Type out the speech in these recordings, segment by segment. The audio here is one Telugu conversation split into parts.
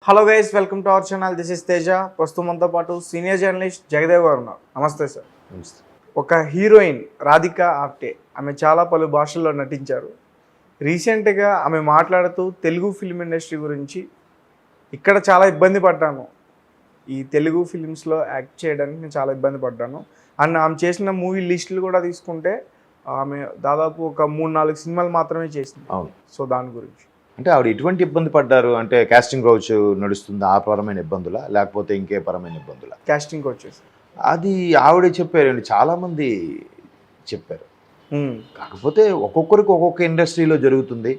Hello guys, welcome to our channel. This is Teja. ప్రస్తుతం మనతో పాటు సీనియర్ జర్నలిస్ట్ జగదేవ్ గారు ఉన్నారు. నమస్తే సార్. ఒక హీరోయిన్ రాధిక ఆప్టే, ఆమె చాలా పలు భాషల్లో నటించారు. రీసెంట్గా ఆమె మాట్లాడుతూ తెలుగు ఫిల్మ్ ఇండస్ట్రీ గురించి ఇక్కడ చాలా ఇబ్బంది పడ్డాను, ఈ తెలుగు ఫిలిమ్స్లో యాక్ట్ చేయడానికి నేను చాలా ఇబ్బంది పడ్డాను అండ్ ఆమె చేసిన మూవీ లిస్టులు కూడా తీసుకుంటే ఆమె దాదాపు ఒక 3-4 సినిమాలు మాత్రమే చేసింది. అవును. సో దాని గురించి అంటే ఆవిడ ఎటువంటి ఇబ్బంది పడ్డారు అంటే కాస్టింగ్ కౌచ్ నడుస్తుంది ఆ పరమైన ఇబ్బందులా లేకపోతే ఇంకే పరమైన ఇబ్బందులా? కాస్టింగ్ వచ్చేసి అది ఆవిడే చెప్పారండి, చాలామంది చెప్పారు. కాకపోతే ఒక్కొక్కరికి ఒక్కొక్క ఇండస్ట్రీలో జరుగుతుంది.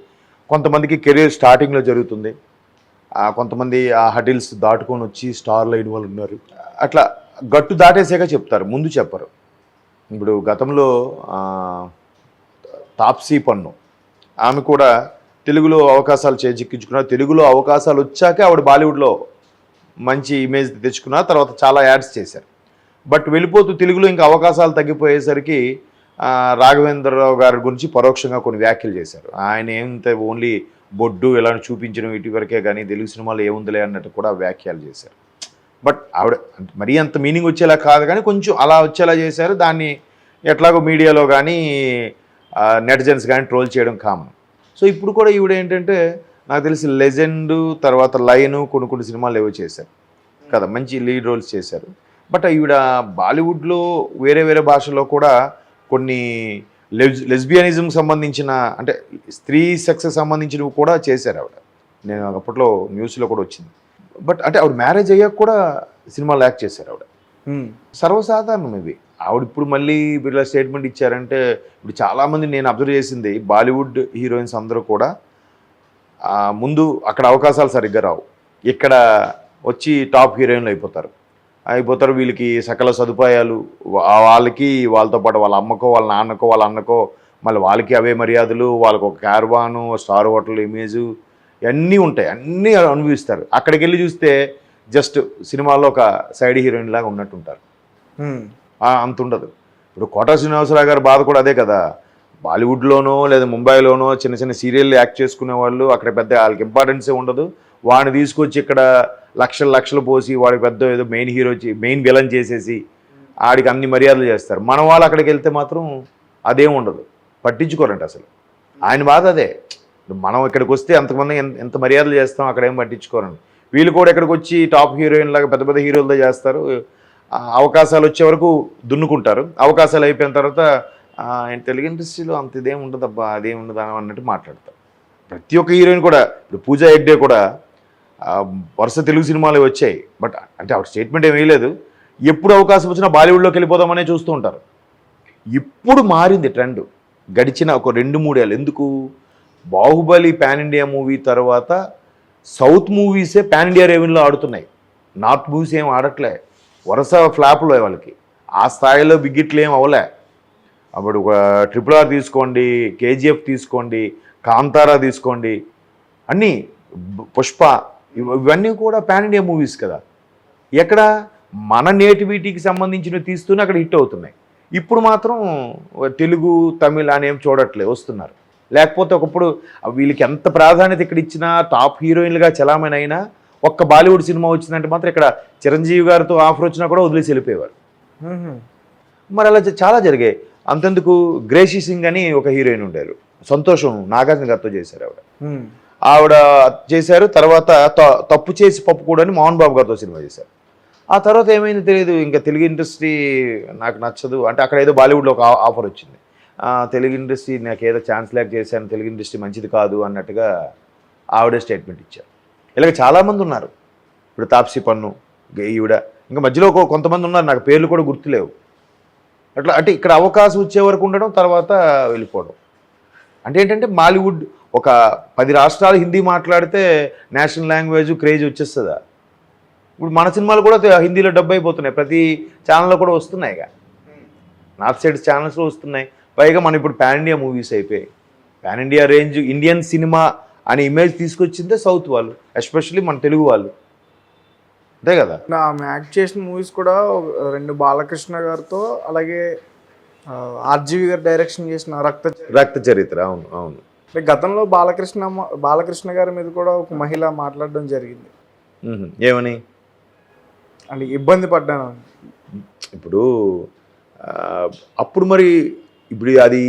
కొంతమందికి కెరీర్ స్టార్టింగ్లో జరుగుతుంది, కొంతమంది ఆ హడిల్స్ దాటుకొని వచ్చి స్టార్లో అయిన వాళ్ళు ఉన్నారు. అట్లా గట్టు దాటేసాక చెప్తారు, ముందు చెప్పరు. ఇప్పుడు గతంలో తాప్సీ పన్ను ఆమె కూడా తెలుగులో అవకాశాలు చేజిక్కించుకున్నారు. తెలుగులో అవకాశాలు వచ్చాకే ఆవిడ బాలీవుడ్లో మంచి ఇమేజ్ తెచ్చుకున్నారు. తర్వాత చాలా యాడ్స్ చేశారు. బట్ వెళ్ళిపోతూ తెలుగులో ఇంకా అవకాశాలు తగ్గిపోయేసరికి రాఘవేంద్రరావు గారి గురించి పరోక్షంగా కొన్ని వ్యాఖ్యలు చేశారు. ఆయన ఏమంత ఓన్లీ బొడ్డు ఇలాంటి చూపించడం ఇటువరకే కానీ తెలుగు సినిమాలో ఏముందిలే అన్నట్టు కూడా వ్యాఖ్యలు చేశారు. బట్ ఆవిడ మరీ అంత మీనింగ్ వచ్చేలా కాదు కానీ కొంచెం అలా వచ్చేలా చేశారు. దాన్ని ఎట్లాగో మీడియాలో కానీ నెటిజన్స్ కానీ ట్రోల్ చేయడం కామన్. సో ఇప్పుడు కూడా ఈవిడ ఏంటంటే నాకు తెలిసి లెజెండ్ తర్వాత లైను కొన్ని సినిమాలు ఏవో చేశారు కదా, మంచి లీడ్ రోల్స్ చేశారు. బట్ ఈవిడ బాలీవుడ్లో వేరే భాషల్లో కూడా కొన్ని లెస్బియనిజంకి సంబంధించిన అంటే స్త్రీ సెక్స్కి సంబంధించినవి కూడా చేశారు ఆవిడ. నేను అప్పట్లో న్యూస్లో కూడా వచ్చింది. బట్ అంటే ఆవిడ మ్యారేజ్ అయ్యాక కూడా సినిమాలు యాక్ట్ చేశారు ఆవిడ. సర్వసాధారణం ఇవి. ఆవిడ ఇప్పుడు మళ్ళీ వీళ్ళ స్టేట్మెంట్ ఇచ్చారంటే ఇప్పుడు చాలామంది నేను అబ్జర్వ్ చేసింది బాలీవుడ్ హీరోయిన్స్ అందరూ కూడా ముందు అక్కడ అవకాశాలు సరిగ్గా రావు, ఇక్కడ వచ్చి టాప్ హీరోయిన్లు అయిపోతారు. వీళ్ళకి సకల సదుపాయాలు వాళ్ళకి, వాళ్ళతో పాటు వాళ్ళ అమ్మకో వాళ్ళ నాన్నకో వాళ్ళ అన్నకో మళ్ళీ వాళ్ళకి అవే మర్యాదలు, వాళ్ళకు ఒక క్యార్వాను స్టార్ హోటల్ ఇమేజు అన్నీ ఉంటాయి, అన్నీ అనుభవిస్తారు. అక్కడికి వెళ్ళి చూస్తే జస్ట్ సినిమాల్లో ఒక సైడ్ హీరోయిన్ లాగా ఉన్నట్టుంటారు, అంత ఉండదు. ఇప్పుడు కోటా శ్రీనివాసరావు గారి బాధ కూడా అదే కదా. బాలీవుడ్లోనో లేదా ముంబైలోనో చిన్న సీరియల్ యాక్ట్ చేసుకునే వాళ్ళు అక్కడ పెద్ద వాళ్ళకి ఇంపార్టెన్సే ఉండదు. వాడిని తీసుకొచ్చి ఇక్కడ లక్షలు పోసి వాడికి పెద్ద ఏదో మెయిన్ విలన్ చేసేసి ఆడికి అన్ని మర్యాదలు చేస్తారు. మన వాళ్ళు అక్కడికి వెళ్తే మాత్రం అదేం ఉండదు, పట్టించుకోరండి అసలు. ఆయన బాధ అదే. మనం ఇక్కడికి వస్తే అంతమంది ఎంత మర్యాదలు చేస్తాం, అక్కడ ఏం పట్టించుకోరండి. వీళ్ళు కూడా ఇక్కడికి వచ్చి టాప్ హీరోయిన్ లాగా పెద్ద హీరోలతో చేస్తారు. అవకాశాలు వచ్చే వరకు దున్నుకుంటారు. అవకాశాలు అయిపోయిన తర్వాత తెలుగు ఇండస్ట్రీలో అంత ఇదేం ఉండదబ్బా, అదేం ఉండదు అన్నట్టు మాట్లాడతారు. ప్రతి ఒక్క హీరోయిన్ కూడా ఇప్పుడు పూజా హెగ్డే కూడా వరుస తెలుగు సినిమాలు వచ్చాయి. బట్ అంటే ఆవిడ స్టేట్మెంట్ ఏమీ లేదు, ఎప్పుడు అవకాశం వచ్చినా బాలీవుడ్లోకి వెళ్ళిపోదామనే చూస్తూ ఉంటారు. ఇప్పుడు మారింది ట్రెండ్ గడిచిన ఒక 2-3 ఏళ్ళు. ఎందుకు? బాహుబలి పాన్ ఇండియా మూవీ తర్వాత సౌత్ మూవీసే పాన్ ఇండియా రెవెన్యూలో ఆడుతున్నాయి, నార్త్ మూవీస్ ఏం ఆడట్లే. వరుస ఫ్లాప్లో వాళ్ళకి ఆ స్థాయిలో బిగ్గిట్లు ఏం అవ్వలే. అప్పుడు ఒక RRR తీసుకోండి, KGF తీసుకోండి, కాంతారా తీసుకోండి, అన్నీ పుష్ప, ఇవన్నీ కూడా పాన్ ఇండియా మూవీస్ కదా. ఎక్కడ మన నేటివిటీకి సంబంధించినవి తీస్తూనే అక్కడ హిట్ అవుతున్నాయి. ఇప్పుడు మాత్రం తెలుగు తమిళ్ అనేం చూడట్లే, వస్తున్నారు. లేకపోతే ఒకప్పుడు వీళ్ళకి ఎంత ప్రాధాన్యత ఇక్కడ ఇచ్చినా టాప్ హీరోయిన్లుగా చలామణి అయినా ఒక్క బాలీవుడ్ సినిమా వచ్చిందంటే మాత్రం ఇక్కడ చిరంజీవి గారితో ఆఫర్ వచ్చినా కూడా వదిలేసి వెళ్ళిపోయేవారు. మరి అలా చాలా జరిగాయి. అంతెందుకు, గ్రేషీ సింగ్ అని ఒక హీరోయిన్ ఉండేరు, సంతోషం నాగార్జున గారితో చేశారు ఆవిడ చేశారు. తర్వాత తప్పు చేసి పప్పు కూడా అని మోహన్ బాబు గారితో సినిమా చేశారు. ఆ తర్వాత ఏమైంది తెలియదు. ఇంకా తెలుగు ఇండస్ట్రీ నాకు నచ్చదు అంటే అక్కడ ఏదో బాలీవుడ్లో ఒక ఆఫర్ వచ్చింది. తెలుగు ఇండస్ట్రీ నాకు ఏదో ఛాన్స్ లేక చేశాను, తెలుగు ఇండస్ట్రీ మంచిది కాదు అన్నట్టుగా ఆవిడే స్టేట్మెంట్ ఇచ్చారు. ఇలాగ చాలామంది ఉన్నారు. ఇప్పుడు తాప్సీ పన్ను, ఈవిడ, ఇంకా మధ్యలో కొంతమంది ఉన్నారు, నాకు పేర్లు కూడా గుర్తులేవు. అట్లా అంటే ఇక్కడ అవకాశం వచ్చే వరకు ఉండడం, తర్వాత వెళ్ళిపోవడం. అంటే ఏంటంటే బాలీవుడ్ ఒక 10 రాష్ట్రాలు హిందీ మాట్లాడితే నేషనల్ లాంగ్వేజ్ క్రేజ్ వచ్చేస్తుందా? ఇప్పుడు మన సినిమాలు కూడా హిందీలో డబ్ అయిపోతున్నాయి, ప్రతి ఛానల్లో కూడా వస్తున్నాయి, నార్త్ సైడ్ ఛానల్స్లో వస్తున్నాయి. పైగా మనం ఇప్పుడు పాన్ ఇండియా మూవీస్ అయిపోయాయి. Pan India range Indian cinema అనే ఇమేజ్ తీసుకొచ్చిందే సౌత్ వాళ్ళు, ఎస్పెషల్లీ మన తెలుగు వాళ్ళు, అంతే కదా. ఆమె యాక్ట్ చేసిన మూవీస్ కూడా 2 బాలకృష్ణ గారితో, అలాగే RGV గారు డైరెక్షన్ చేసిన రక్త చరిత్ర. అవును. గతంలో బాలకృష్ణ గారి మీద కూడా ఒక మహిళ మాట్లాడడం జరిగింది. ఏమని? అంటే ఇబ్బంది పడ్డాను. ఇప్పుడు ఆ, అప్పుడు మరి ఇప్పుడు అది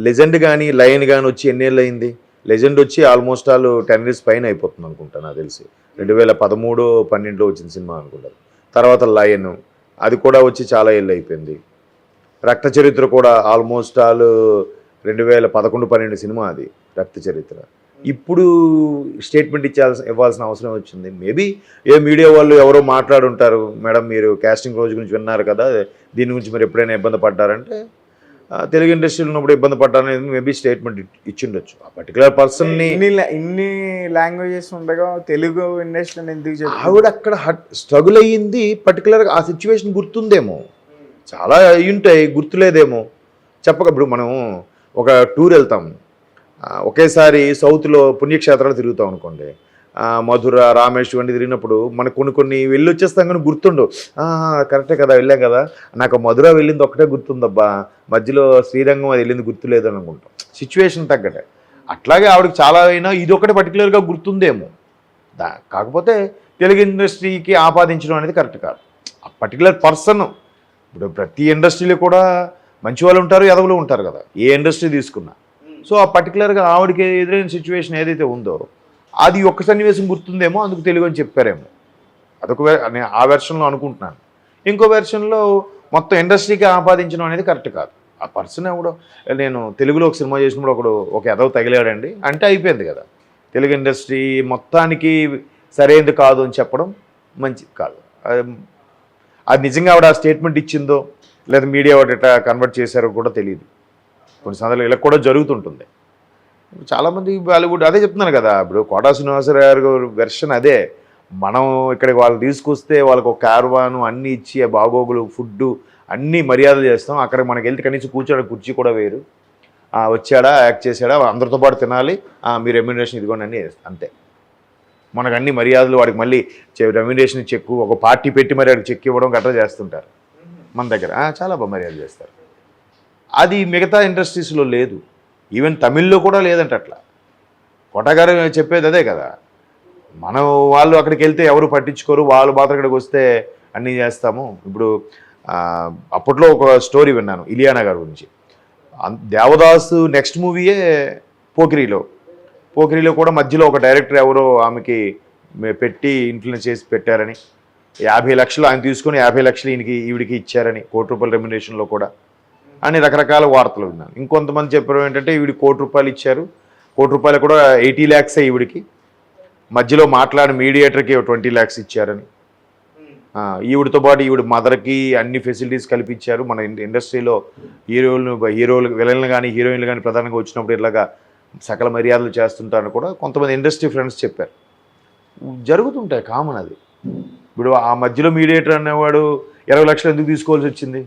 లెజెండ్ కానీ లయన్ కానీ వచ్చి ఎన్నేళ్ళు అయింది? లెజెండ్ వచ్చి ఆల్మోస్ట్ ఆల్ 10 years పైన అయిపోతుంది అనుకుంటా నాకు తెలిసి. 2013-12 వచ్చిన సినిమా అనుకుంటాను. తర్వాత లయన్ అది కూడా వచ్చి చాలా ఏళ్ళు అయిపోయింది. రక్త చరిత్ర కూడా ఆల్మోస్ట్ ఆల్ 2011-12 సినిమా అది రక్త చరిత్ర. ఇప్పుడు స్టేట్మెంట్ ఇవ్వాల్సిన అవసరం వచ్చింది. మేబీ మీడియా వాళ్ళు ఎవరో మాట్లాడుంటారు, మేడం మీరు కాస్టింగ్ రోజు గురించి విన్నారు కదా, దీని గురించి మీరు ఎప్పుడైనా ఇబ్బంది పడ్డారంటే తెలుగు ఇండస్ట్రీలో ఉన్నప్పుడు ఇబ్బంది పడ్డారనేది మేబీ స్టేట్మెంట్ ఇచ్చిండొచ్చు. ఆ పర్టికులర్ పర్సన్ని ఇన్ని లాంగ్వేజెస్ ఉండగా తెలుగు ఇండస్ట్రీ ఎందుకు చెప్పి ఆవిడ అక్కడ స్ట్రగుల్ అయ్యింది. పర్టికులర్గా ఆ సిచ్యువేషన్ గుర్తుందేమో, చాలా అయి ఉంటాయి, గుర్తులేదేమో చెప్పక. ఇప్పుడు మనం ఒక టూర్ వెళ్తాం, ఒకేసారి సౌత్లో పుణ్యక్షేత్రాలు తిరుగుతాం అనుకోండి, మధుర రామేశ్వరం వంటి తిరిగినప్పుడు మనకు కొన్ని వెళ్ళి వచ్చేస్తాం కానీ గుర్తుండవు. కరెక్టే కదా వెళ్ళాం కదా, నాకు మధుర వెళ్ళింది ఒక్కటే గుర్తుందబ్బా, మధ్యలో శ్రీరంగం అది వెళ్ళింది గుర్తులేదు అని అనుకుంటాం, సిచ్యువేషన్ తగ్గట్టే. అట్లాగే ఆవిడకి చాలా అయినా ఇది ఒకటి పర్టికులర్గా గుర్తుందేమో. కాకపోతే తెలుగు ఇండస్ట్రీకి ఆపాదించడం అనేది కరెక్ట్ కాదు. ఆ పర్టికులర్ పర్సన్, ఇప్పుడు ప్రతి ఇండస్ట్రీలో కూడా మంచి వాళ్ళు ఉంటారు, ఎదవలు ఉంటారు కదా, ఏ ఇండస్ట్రీ తీసుకున్నా. సో ఆ పర్టికులర్గా ఆవిడకి ఎదురైన సిచ్యువేషన్ ఏదైతే ఉందో అది ఒక్క సన్నివేశం గుర్తుందేమో, అందుకు తెలుగు అని చెప్పారేమో. అదొక నేను ఆ వెర్షన్లో అనుకుంటున్నాను. ఇంకో వెర్షన్లో మొత్తం ఇండస్ట్రీకి ఆపాదించడం అనేది కరెక్ట్ కాదు. ఆ పర్సన్ ఎవడో, నేను తెలుగులో ఒక సినిమా చేసినప్పుడు ఒక ఎదవ తగిలాడండి అంటే అయిపోయింది కదా. తెలుగు ఇండస్ట్రీ మొత్తానికి సరైనది కాదు అని చెప్పడం మంచిది కాదు. అది నిజంగా ఆవిడ ఆ స్టేట్మెంట్ ఇచ్చిందో లేదా మీడియా వాటి ఎట్లా కన్వర్ట్ చేశారో కూడా తెలియదు. కొన్ని సందర్భాలు ఇలా కూడా జరుగుతుంటుంది. చాలామంది బాలీవుడ్ అదే చెప్తున్నాను కదా, ఇప్పుడు కోటా శ్రీనివాసరావు గారి వెర్షన్ అదే. మనం ఇక్కడికి వాళ్ళు తీసుకొస్తే వాళ్ళకి ఒక కార్వాను అన్నీ ఇచ్చి బాగోగులు ఫుడ్డు అన్నీ మర్యాదలు చేస్తాం. అక్కడ మనకి వెళ్తే కనీసం కూర్చోడానికి కుర్చీ కూడా వేరు. వచ్చాడా యాక్ట్ చేశాడా అందరితో పాటు తినాలి, మీ రెమ్యునరేషన్ ఇదిగోండి అన్నీ అంతే. మనకు అన్ని మర్యాదలు, వాడికి మళ్ళీ రెమ్యునరేషన్ చెక్కు ఒక పార్టీ పెట్టి మరి వాడికి చెక్ ఇవ్వడం గట్రా చేస్తుంటారు. మన దగ్గర చాలా బాగా మర్యాద చేస్తారు. అది మిగతా ఇండస్ట్రీస్లో లేదు, ఈవెన్ తమిళ్లో కూడా లేదంట అట్లా. కోటా గారు చెప్పేది అదే కదా, మనం వాళ్ళు అక్కడికి వెళ్తే ఎవరు పట్టించుకోరు, వాళ్ళు మాత్రం ఇక్కడికి వస్తే అన్నీ చేస్తాము. ఇప్పుడు అప్పట్లో ఒక స్టోరీ విన్నాను ఇలియానా గారి గురించి. దేవదాసు నెక్స్ట్ మూవీయే పోకిరిలో కూడా మధ్యలో ఒక డైరెక్టర్ ఎవరో ఆమెకి పెట్టి ఇన్ఫ్లుయెన్స్ చేసి పెట్టారని, 50 లక్షలు ఆయన తీసుకొని 50 లక్షలు ఈవిడికి ఇచ్చారని, ₹1 కోటి రెమ్యునరేషన్లో కూడా అని రకరకాల వార్తలు విన్నాను. ఇంకొంతమంది చెప్పడం ఏంటంటే ఈవిడికి ₹1 కోటి ఇచ్చారు, ₹1 కోటి కూడా 80 lakhs ఈవిడికి, మధ్యలో మాట్లాడిన మీడియేటర్కి 20 lakhs ఇచ్చారని, ఈవిడితో పాటు ఈవిడ మదర్కి అన్ని ఫెసిలిటీస్ కల్పించారు. మన ఇండస్ట్రీలో హీరోలు విలన్లు కానీ హీరోయిన్లు కానీ ప్రధానంగా వచ్చినప్పుడు ఇలాగా సకల మర్యాదలు చేస్తుంటారని కూడా కొంతమంది ఇండస్ట్రీ ఫ్రెండ్స్ చెప్పారు. జరుగుతుంటాయి, కామన్ అది. ఇప్పుడు ఆ మధ్యలో మీడియేటర్ అనేవాడు 20 లక్షలు ఎందుకు తీసుకోవాల్సి వచ్చింది,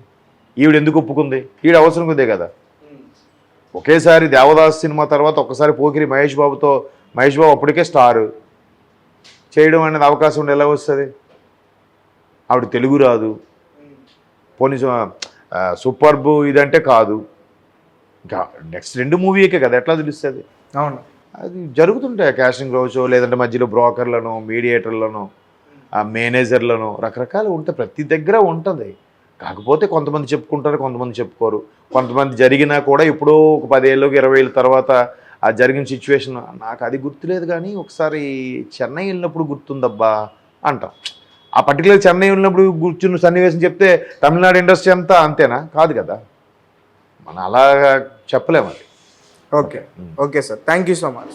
ఈవిడ ఎందుకు ఒప్పుకుంది, ఈవిడ అవసరం కొద్దే కదా. ఒకేసారి దేవదాస్ సినిమా తర్వాత ఒక్కసారి పోకిరి మహేష్ బాబు అప్పటికే స్టారు చేయడం అనేది అవకాశం ఉండి ఎలా వస్తుంది? ఆవిడ తెలుగు రాదు, పోనీ సూపర్బ్ ఇదంటే కాదు, ఇంకా నెక్స్ట్ 2 మూవీకే కదా, ఎట్లా తెలుస్తుంది? అవును, అది జరుగుతుంటాయి. క్యాస్టింగ్ రోజు లేదంటే మధ్యలో బ్రోకర్లను, మీడియేటర్లను, మేనేజర్లను రకరకాలు ఉంటాయి, ప్రతి దగ్గర ఉంటుంది. కాకపోతే కొంతమంది చెప్పుకుంటారు, కొంతమంది చెప్పుకోరు. కొంతమంది జరిగినా కూడా ఇప్పుడు ఒక 10 ఏళ్ళకి 20 ఏళ్ళ తర్వాత ఆ జరిగిన సిచ్యువేషన్ నాకు అది గుర్తులేదు కానీ ఒకసారి చెన్నై వెళ్ళినప్పుడు గుర్తుందబ్బా అంటాం. ఆ పర్టికులర్ చెన్నై వెళ్ళినప్పుడు కూర్చున్న సన్నివేశం చెప్తే తమిళనాడు ఇండస్ట్రీ అంతా అంతేనా? కాదు కదా, మనం అలా చెప్పలేము అది. Okay sir, thank you so much.